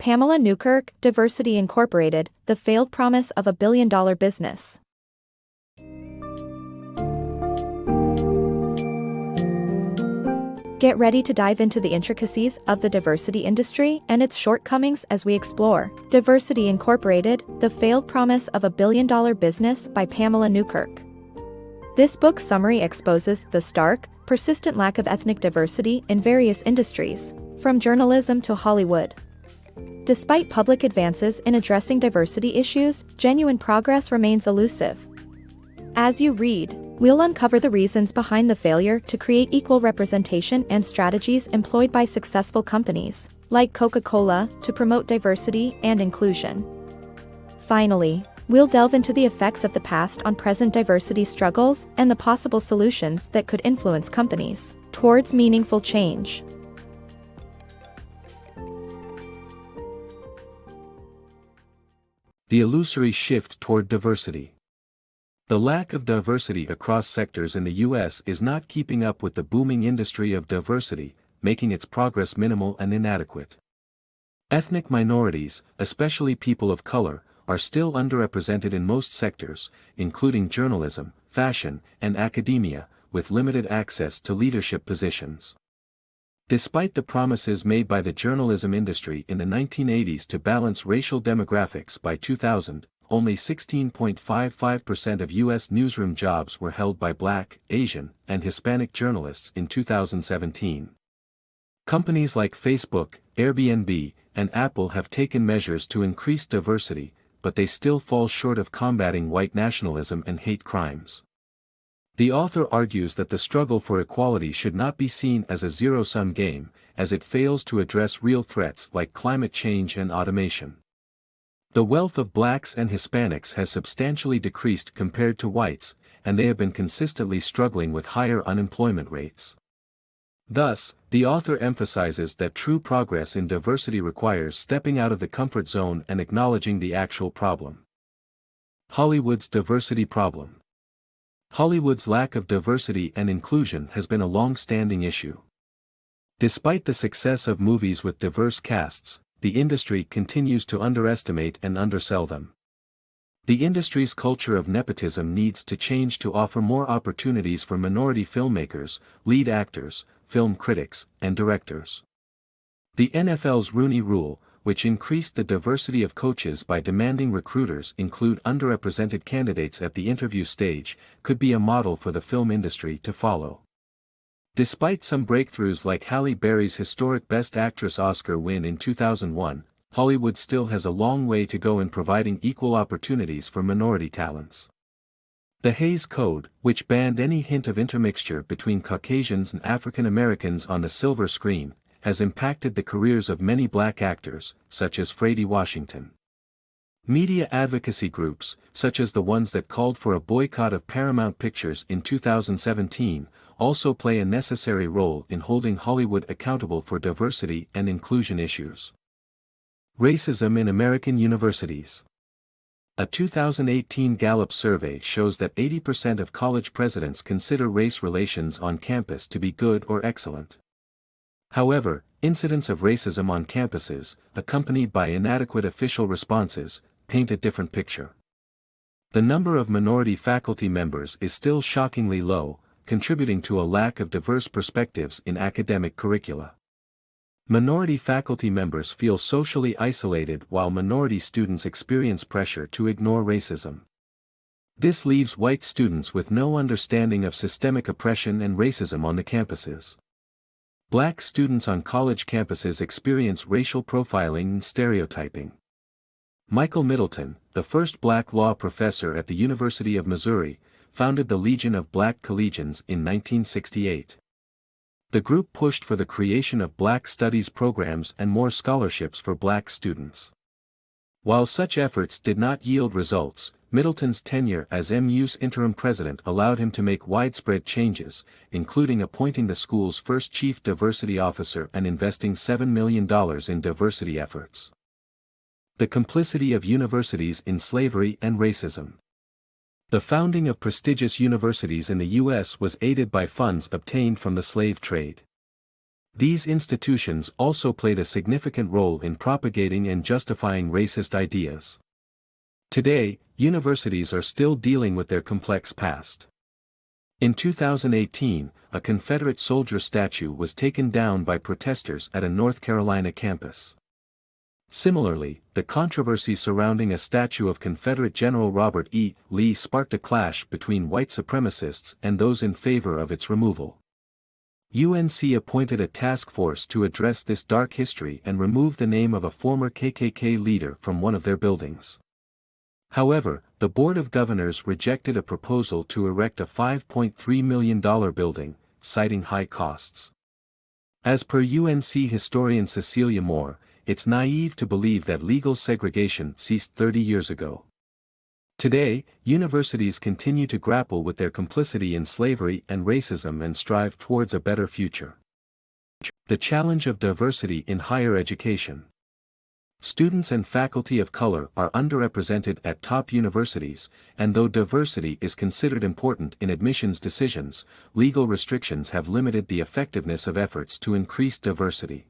Pamela Newkirk, Diversity Incorporated, the failed promise of a billion-dollar business. Get ready to dive into the intricacies of the diversity industry and its shortcomings as we explore Diversity Incorporated, the failed promise of a billion-dollar business by Pamela Newkirk. This book summary exposes the stark, persistent lack of ethnic diversity in various industries, from journalism to Hollywood. Despite public advances in addressing diversity issues, genuine progress remains elusive. As you read, we'll uncover the reasons behind the failure to create equal representation and strategies employed by successful companies, like Coca-Cola, to promote diversity and inclusion. Finally, we'll delve into the effects of the past on present diversity struggles and the possible solutions that could influence companies towards meaningful change. The illusory shift toward diversity. The lack of diversity across sectors in the U.S. is not keeping up with the booming industry of diversity, making its progress minimal and inadequate. Ethnic minorities, especially people of color, are still underrepresented in most sectors, including journalism, fashion, and academia, with limited access to leadership positions. Despite the promises made by the journalism industry in the 1980s to balance racial demographics by 2000, only 16.55% of U.S. newsroom jobs were held by Black, Asian, and Hispanic journalists in 2017. Companies like Facebook, Airbnb, and Apple have taken measures to increase diversity, but they still fall short of combating white nationalism and hate crimes. The author argues that the struggle for equality should not be seen as a zero-sum game, as it fails to address real threats like climate change and automation. The wealth of blacks and Hispanics has substantially decreased compared to whites, and they have been consistently struggling with higher unemployment rates. Thus, the author emphasizes that true progress in diversity requires stepping out of the comfort zone and acknowledging the actual problem. Hollywood's diversity problem. Hollywood's lack of diversity and inclusion has been a long-standing issue. Despite the success of movies with diverse casts, the industry continues to underestimate and undersell them. The industry's culture of nepotism needs to change to offer more opportunities for minority filmmakers, lead actors, film critics, and directors. The NFL's Rooney Rule, which increased the diversity of coaches by demanding recruiters include underrepresented candidates at the interview stage, could be a model for the film industry to follow. Despite some breakthroughs like Halle Berry's historic Best Actress Oscar win in 2001, Hollywood still has a long way to go in providing equal opportunities for minority talents. The Hays Code, which banned any hint of intermixture between Caucasians and African Americans on the silver screen, has impacted the careers of many black actors, such as Frady Washington. Media advocacy groups, such as the ones that called for a boycott of Paramount Pictures in 2017, also play a necessary role in holding Hollywood accountable for diversity and inclusion issues. Racism in American universities. A 2018 Gallup survey shows that 80% of college presidents consider race relations on campus to be good or excellent. However, incidents of racism on campuses, accompanied by inadequate official responses, paint a different picture. The number of minority faculty members is still shockingly low, contributing to a lack of diverse perspectives in academic curricula. Minority faculty members feel socially isolated while minority students experience pressure to ignore racism. This leaves white students with no understanding of systemic oppression and racism on the campuses. Black students on college campuses experience racial profiling and stereotyping. Michael Middleton, the first black law professor at the University of Missouri, founded the Legion of Black Collegians in 1968. The group pushed for the creation of Black Studies programs and more scholarships for black students. While such efforts did not yield results, Middleton's tenure as MU's interim president allowed him to make widespread changes, including appointing the school's first chief diversity officer and investing $7 million in diversity efforts. The complicity of universities in slavery and racism. The founding of prestigious universities in the U.S. was aided by funds obtained from the slave trade. These institutions also played a significant role in propagating and justifying racist ideas. Today, universities are still dealing with their complex past. In 2018, a Confederate soldier statue was taken down by protesters at a North Carolina campus. Similarly, the controversy surrounding a statue of Confederate General Robert E. Lee sparked a clash between white supremacists and those in favor of its removal. UNC appointed a task force to address this dark history and remove the name of a former KKK leader from one of their buildings. However, the Board of Governors rejected a proposal to erect a $5.3 million building, citing high costs. As per UNC historian Cecilia Moore, it's naive to believe that legal segregation ceased 30 years ago. Today, universities continue to grapple with their complicity in slavery and racism and strive towards a better future. The challenge of diversity in higher education. Students and faculty of color are underrepresented at top universities, and though diversity is considered important in admissions decisions, legal restrictions have limited the effectiveness of efforts to increase diversity.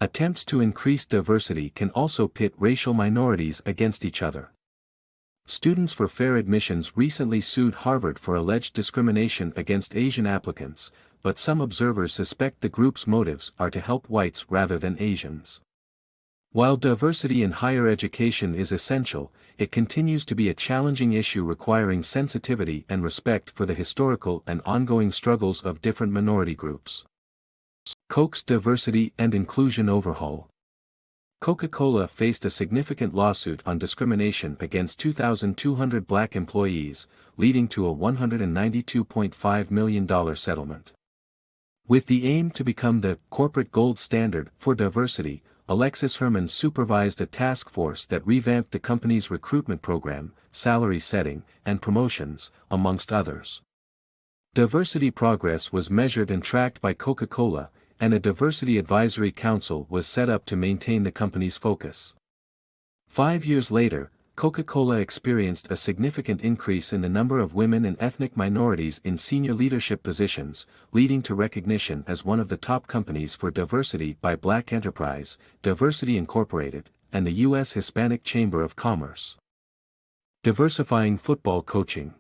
Attempts to increase diversity can also pit racial minorities against each other. Students for Fair Admissions recently sued Harvard for alleged discrimination against Asian applicants, but some observers suspect the group's motives are to help whites rather than Asians. While diversity in higher education is essential, it continues to be a challenging issue requiring sensitivity and respect for the historical and ongoing struggles of different minority groups. Coke's Diversity and Inclusion Overhaul. Coca-Cola faced a significant lawsuit on discrimination against 2,200 black employees, leading to a $192.5 million settlement. With the aim to become the corporate gold standard for diversity, Alexis Herman supervised a task force that revamped the company's recruitment program, salary setting, and promotions, amongst others. Diversity progress was measured and tracked by Coca-Cola, and a diversity advisory council was set up to maintain the company's focus. 5 years later, Coca-Cola experienced a significant increase in the number of women and ethnic minorities in senior leadership positions, leading to recognition as one of the top companies for diversity by Black Enterprise, Diversity Incorporated, and the U.S. Hispanic Chamber of Commerce. Diversifying football coaching.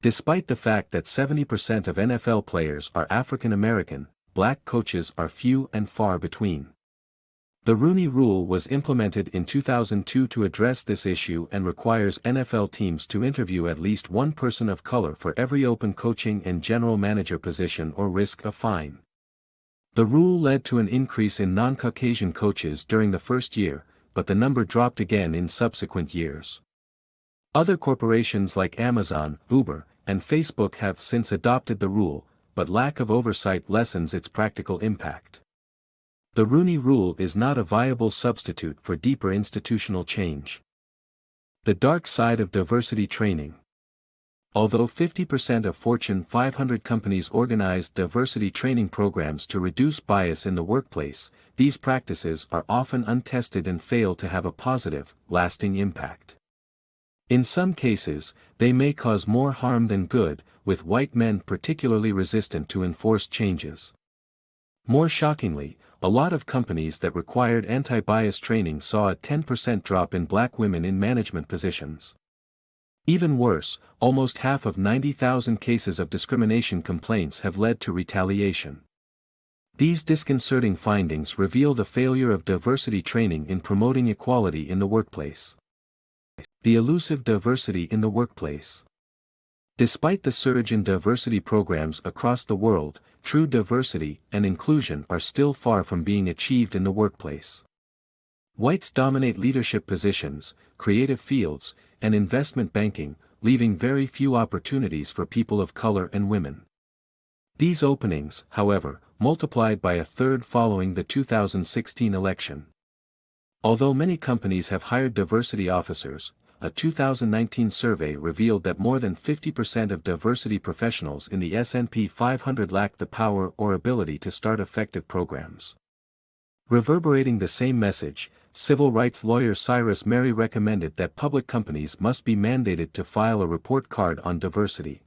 Despite the fact that 70% of NFL players are African American, black coaches are few and far between. The Rooney Rule was implemented in 2002 to address this issue and requires NFL teams to interview at least one person of color for every open coaching and general manager position or risk a fine. The rule led to an increase in non-Caucasian coaches during the first year, but the number dropped again in subsequent years. Other corporations like Amazon, Uber, and Facebook have since adopted the rule, but lack of oversight lessens its practical impact. The Rooney Rule is not a viable substitute for deeper institutional change. The dark side of diversity training. Although 50% of Fortune 500 companies organize diversity training programs to reduce bias in the workplace, these practices are often untested and fail to have a positive, lasting impact. In some cases, they may cause more harm than good, with white men particularly resistant to enforced changes. More shockingly, a lot of companies that required anti-bias training saw a 10% drop in black women in management positions. Even worse, almost half of 90,000 cases of discrimination complaints have led to retaliation. These disconcerting findings reveal the failure of diversity training in promoting equality in the workplace. The elusive diversity in the workplace. Despite the surge in diversity programs across the world, true diversity and inclusion are still far from being achieved in the workplace. Whites dominate leadership positions, creative fields, and investment banking, leaving very few opportunities for people of color and women. These openings, however, multiplied by a third following the 2016 election. Although many companies have hired diversity officers, a 2019 survey revealed that more than 50% of diversity professionals in the S&P 500 lack the power or ability to start effective programs. Reverberating the same message, civil rights lawyer Cyrus Mary recommended that public companies must be mandated to file a report card on diversity.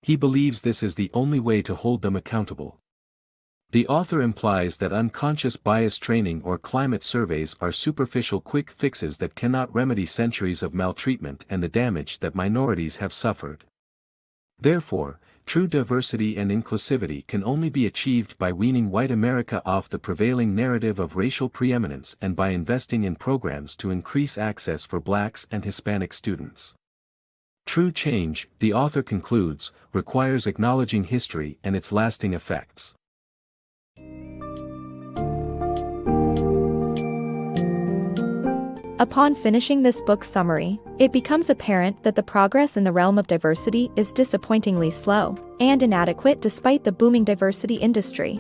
He believes this is the only way to hold them accountable. The author implies that unconscious bias training or climate surveys are superficial quick fixes that cannot remedy centuries of maltreatment and the damage that minorities have suffered. Therefore, true diversity and inclusivity can only be achieved by weaning white America off the prevailing narrative of racial preeminence and by investing in programs to increase access for Blacks and Hispanic students. True change, the author concludes, requires acknowledging history and its lasting effects. Upon finishing this book's summary, it becomes apparent that the progress in the realm of diversity is disappointingly slow and inadequate despite the booming diversity industry.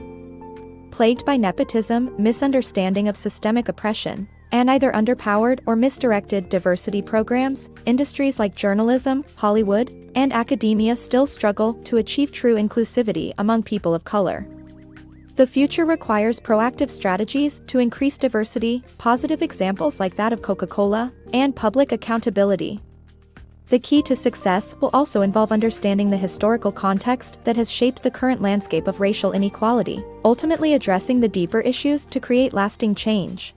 Plagued by nepotism, misunderstanding of systemic oppression, and either underpowered or misdirected diversity programs, industries like journalism, Hollywood, and academia still struggle to achieve true inclusivity among people of color. The future requires proactive strategies to increase diversity, positive examples like that of Coca-Cola, and public accountability. The key to success will also involve understanding the historical context that has shaped the current landscape of racial inequality, ultimately addressing the deeper issues to create lasting change.